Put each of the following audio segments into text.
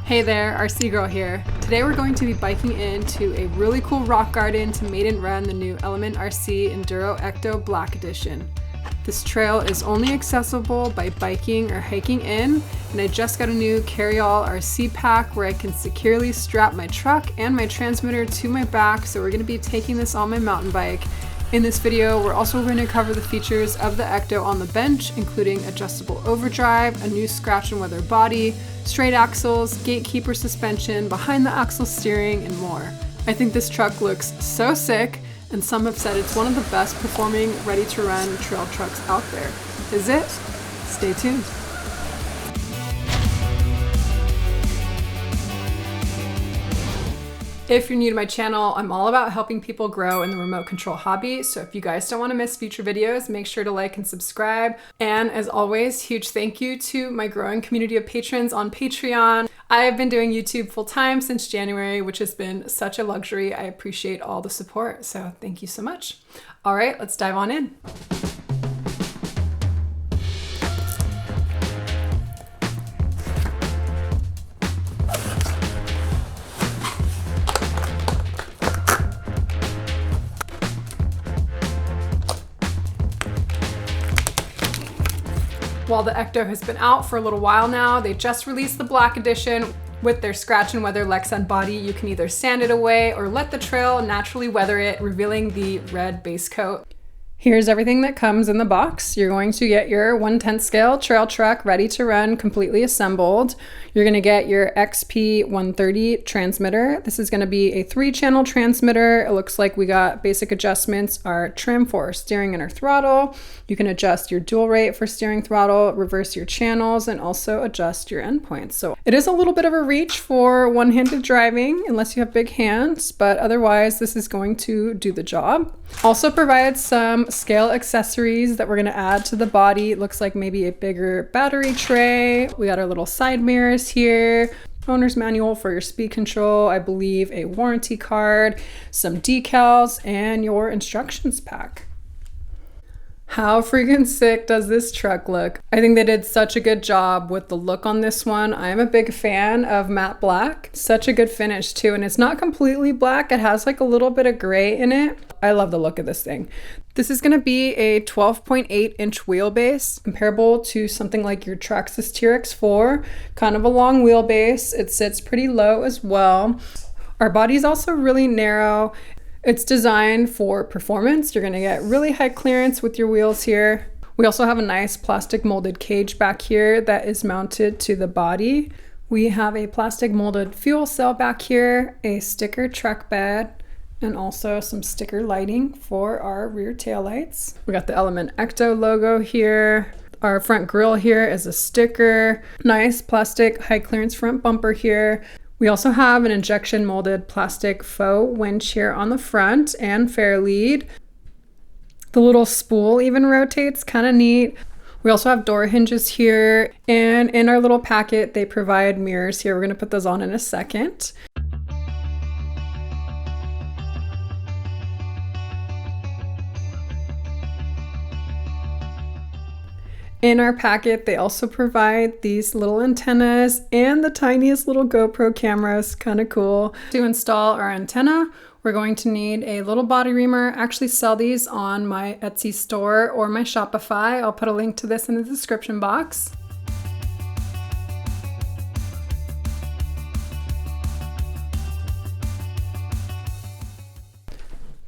Hey there, RC Girl here. Today we're going to be biking into a really cool rock garden to maiden run the new Element RC Enduro Ecto Black Edition. This trail is only accessible by biking or hiking in, and I just got a new Carryall RC pack where I can securely strap my truck and my transmitter to my back, so we're going to be taking this on my mountain bike. In this video, we're also going to cover the features of the Ecto on the bench, including adjustable overdrive, a new scratch and weather body, straight axles, gatekeeper suspension, behind the axle steering, and more. I think this truck looks so sick, and some have said it's one of the best performing ready-to-run trail trucks out there. Is it? Stay tuned. If you're new to my channel, I'm all about helping people grow in the remote control hobby. So if you guys don't want to miss future videos, make sure to like and subscribe. And as always, huge thank you to my growing community of patrons on Patreon. I have been doing YouTube full time since January, which has been such a luxury. I appreciate all the support. So thank you so much. All right, let's dive on in. While the Ecto has been out for a little while now, they just released the Black Edition. With their scratch and weather Lexan body, you can either sand it away or let the trail naturally weather it, revealing the red base coat. Here's everything that comes in the box. You're going to get your 1/10 scale trail truck ready to run, completely assembled. You're going to get your XP130 transmitter. This is going to be a 3-channel transmitter. It looks like we got basic adjustments, our trim for our steering and our throttle. You can adjust your dual rate for steering throttle, reverse your channels, and also adjust your endpoints. So it is a little bit of a reach for one-handed driving unless you have big hands, but otherwise this is going to do the job. Also provides some scale accessories that we're going to add to the body. It looks like maybe a bigger battery tray. We got our little side mirrors here, owner's manual for your speed control, I believe a warranty card, some decals, and your instructions pack. How freaking sick does this truck look? I think they did such a good job with the look on this one. I am a big fan of matte black. Such a good finish too, and it's not completely black. It has like a little bit of gray in it. I love the look of this thing. This is gonna be a 12.8-inch wheelbase, comparable to something like your Traxxas TRX4. Kind of a long wheelbase. It sits pretty low as well. Our body's also really narrow. It's designed for performance. You're gonna get really high clearance with your wheels here. We also have a nice plastic molded cage back here that is mounted to the body. We have a plastic molded fuel cell back here, a sticker truck bed, and also some sticker lighting for our rear taillights. We got the Element Ecto logo here. Our front grille here is a sticker. Nice plastic high clearance front bumper here. We also have an injection molded plastic faux winch here on the front and fair lead. The little spool even rotates, kind of neat. We also have door hinges here, and in our little packet they provide mirrors here. We're going to put those on in a second. In our packet, they also provide these little antennas and the tiniest little GoPro cameras, kind of cool. To install our antenna, we're going to need a little body reamer. I actually sell these on my Etsy store or my Shopify. I'll put a link to this in the description box.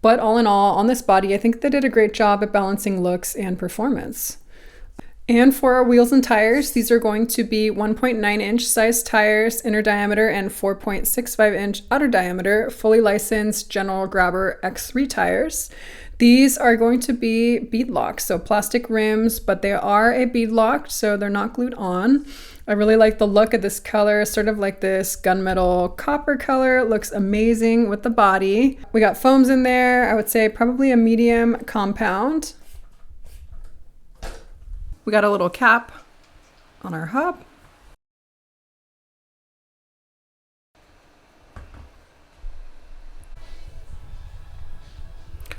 But all in all, on this body, I think they did a great job at balancing looks and performance. And for our wheels and tires, these are going to be 1.9-inch size tires, inner diameter, and 4.65-inch outer diameter, fully licensed General Grabber X3 tires. These are going to be bead locked, so plastic rims, but they are a bead locked, so they're not glued on. I really like the look of this color, sort of like this gunmetal copper color. It looks amazing with the body. We got foams in there, I would say probably a medium compound. We got a little cap on our hub.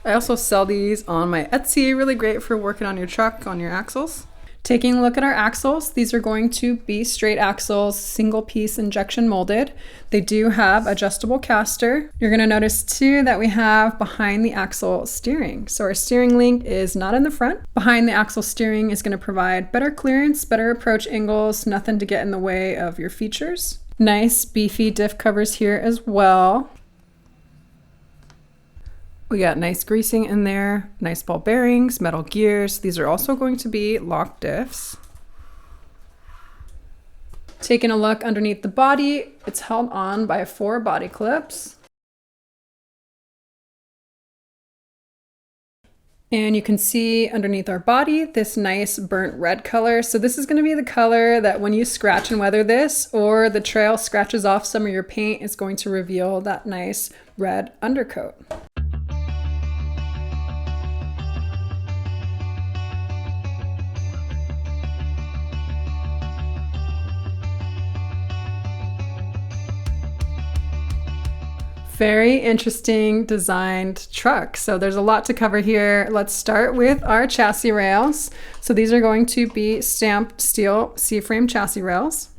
I also sell these on my Etsy, really great for working on your truck, on your axles. Taking a look at our axles, these are going to be straight axles, single piece injection molded. They do have adjustable caster. You're going to notice too that we have behind the axle steering. So our steering link is not in the front. Behind the axle steering is going to provide better clearance, better approach angles, nothing to get in the way of your features. Nice beefy diff covers here as well. We got nice greasing in there, nice ball bearings, metal gears. These are also going to be lock diffs. Taking a look underneath the body, it's held on by 4 body clips. And you can see underneath our body this nice burnt red color. So this is going to be the color that when you scratch and weather this, or the trail scratches off some of your paint, it's going to reveal that nice red undercoat. Very interesting designed truck. So there's a lot to cover here. Let's start with our chassis rails. So these are going to be stamped steel C-frame chassis rails.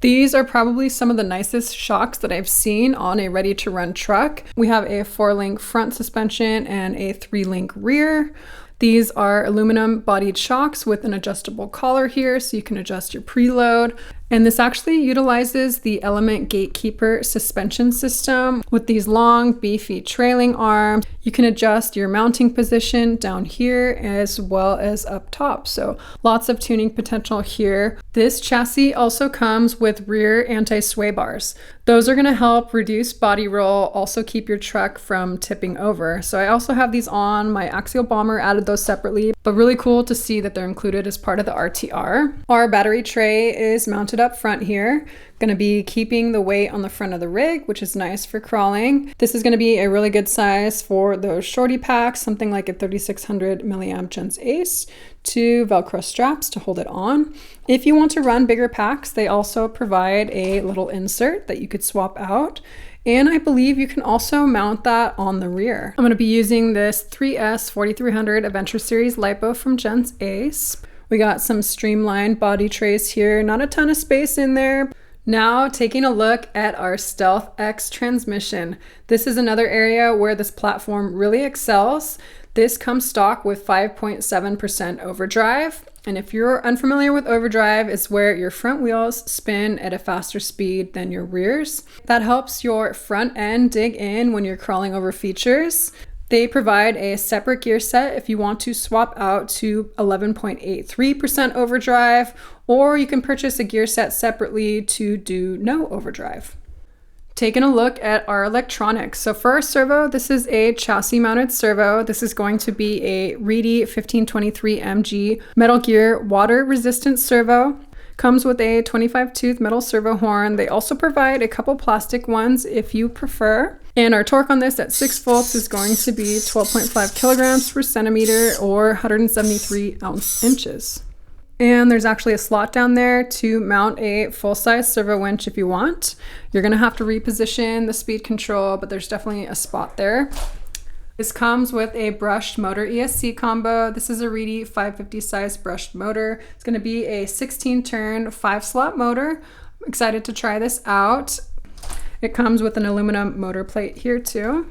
These are probably some of the nicest shocks that I've seen on a ready-to-run truck. We have a 4-link front suspension and a 3-link rear. These are aluminum bodied shocks with an adjustable collar here so you can adjust your preload. And this actually utilizes the Element Gatekeeper suspension system with these long, beefy trailing arms. You can adjust your mounting position down here as well as up top. So lots of tuning potential here. This chassis also comes with rear anti-sway bars. Those are going to help reduce body roll, also keep your truck from tipping over. So I also have these on. My Axial Bomber added those separately, but really cool to see that they're included as part of the RTR. Our battery tray is mounted up front here. Going to be keeping the weight on the front of the rig, which is nice for crawling. This is going to be a really good size for those shorty packs, something like a 3600 milliamp Gens Ace, 2 Velcro straps to hold it on. If you want to run bigger packs, they also provide a little insert that you could swap out. And I believe you can also mount that on the rear. I'm going to be using this 3S 4300 Adventure Series LiPo from Gens Ace. We got some streamlined body trays here, not a ton of space in there. Now taking a look at our Stealth X transmission. This is another area where this platform really excels. This comes stock with 5.7% overdrive. And if you're unfamiliar with overdrive, it's where your front wheels spin at a faster speed than your rears. That helps your front end dig in when you're crawling over features. They provide a separate gear set if you want to swap out to 11.83% overdrive, or you can purchase a gear set separately to do no overdrive. Taking a look at our electronics. So for our servo, this is a chassis mounted servo. This is going to be a Reedy 1523 MG Metal Gear water resistant servo. Comes with a 25 tooth metal servo horn. They also provide a couple plastic ones if you prefer. And our torque on this at 6 volts is going to be 12.5 kilograms per centimeter or 173 inches. And there's actually a slot down there to mount a full-size servo winch if you want. You're gonna have to reposition the speed control, but there's definitely a spot there. This comes with a brushed motor ESC combo. This is a Reedy 550 size brushed motor. It's gonna be a 16 turn, 5-slot motor. I'm excited to try this out. It comes with an aluminum motor plate here too.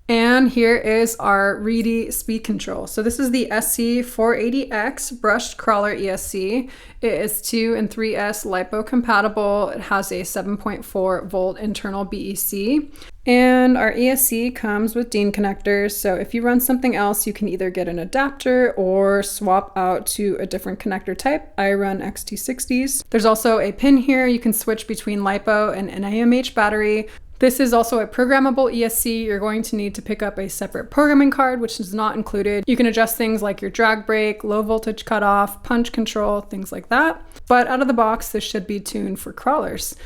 And here is our Reedy speed control. So this is the SC480X brushed crawler ESC. It is 2 and 3S LiPo compatible. It has a 7.4 volt internal BEC. And our ESC comes with DIN connectors. So if you run something else, you can either get an adapter or swap out to a different connector type. I run XT60s. There's also a pin here. You can switch between LiPo and NIMH battery. This is also a programmable ESC. You're going to need to pick up a separate programming card, which is not included. You can adjust things like your drag brake, low voltage cutoff, punch control, things like that. But out of the box, this should be tuned for crawlers.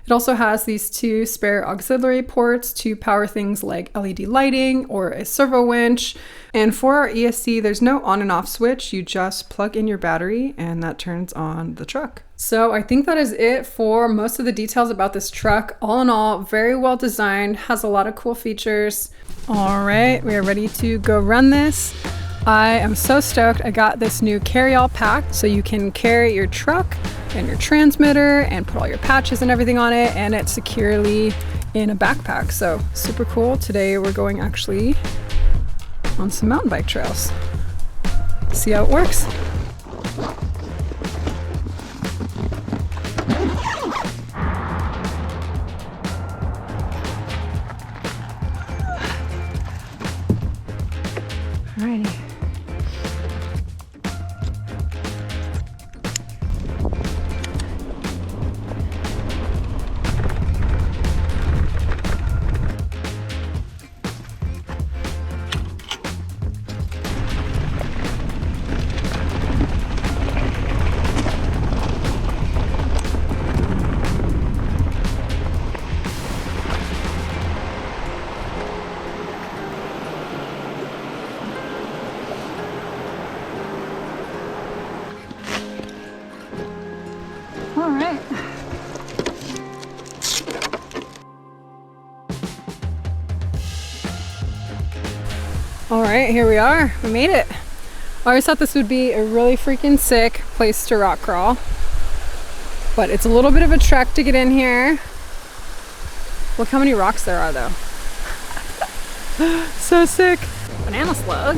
It also has these 2 spare auxiliary ports to power things like LED lighting or a servo winch. And for our ESC, there's no on and off switch. You just plug in your battery and that turns on the truck. So I think that is it for most of the details about this truck. All in all, very well designed, has a lot of cool features. All right, we are ready to go run this. I am so stoked. I got this new carry-all pack so you can carry your truck and your transmitter and put all your patches and everything on it, and it's securely in a backpack. So super cool. Today we're going actually on some mountain bike trails. See how it works. Alrighty. All right. All right, here we are. We made it. I always thought this would be a really freaking sick place to rock crawl, but it's a little bit of a trek to get in here. Look how many rocks there are though. So sick. Banana slug.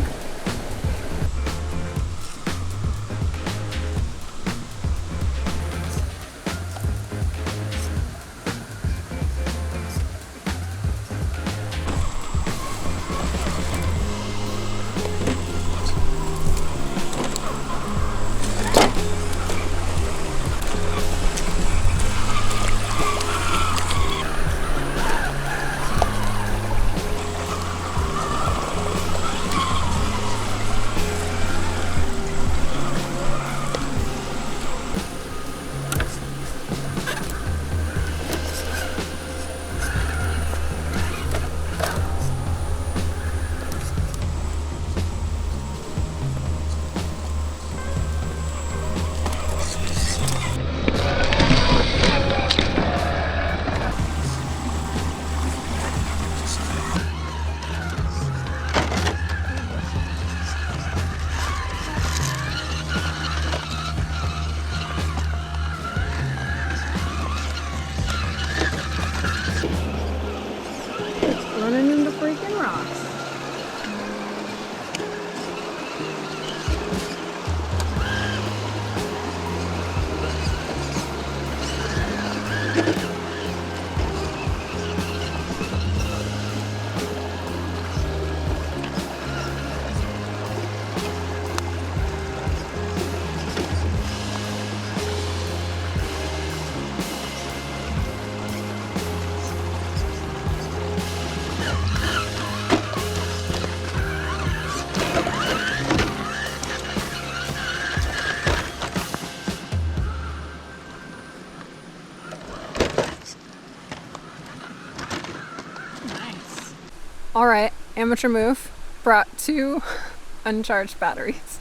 Running into freaking rocks. All right, amateur move. Brought 2 uncharged batteries.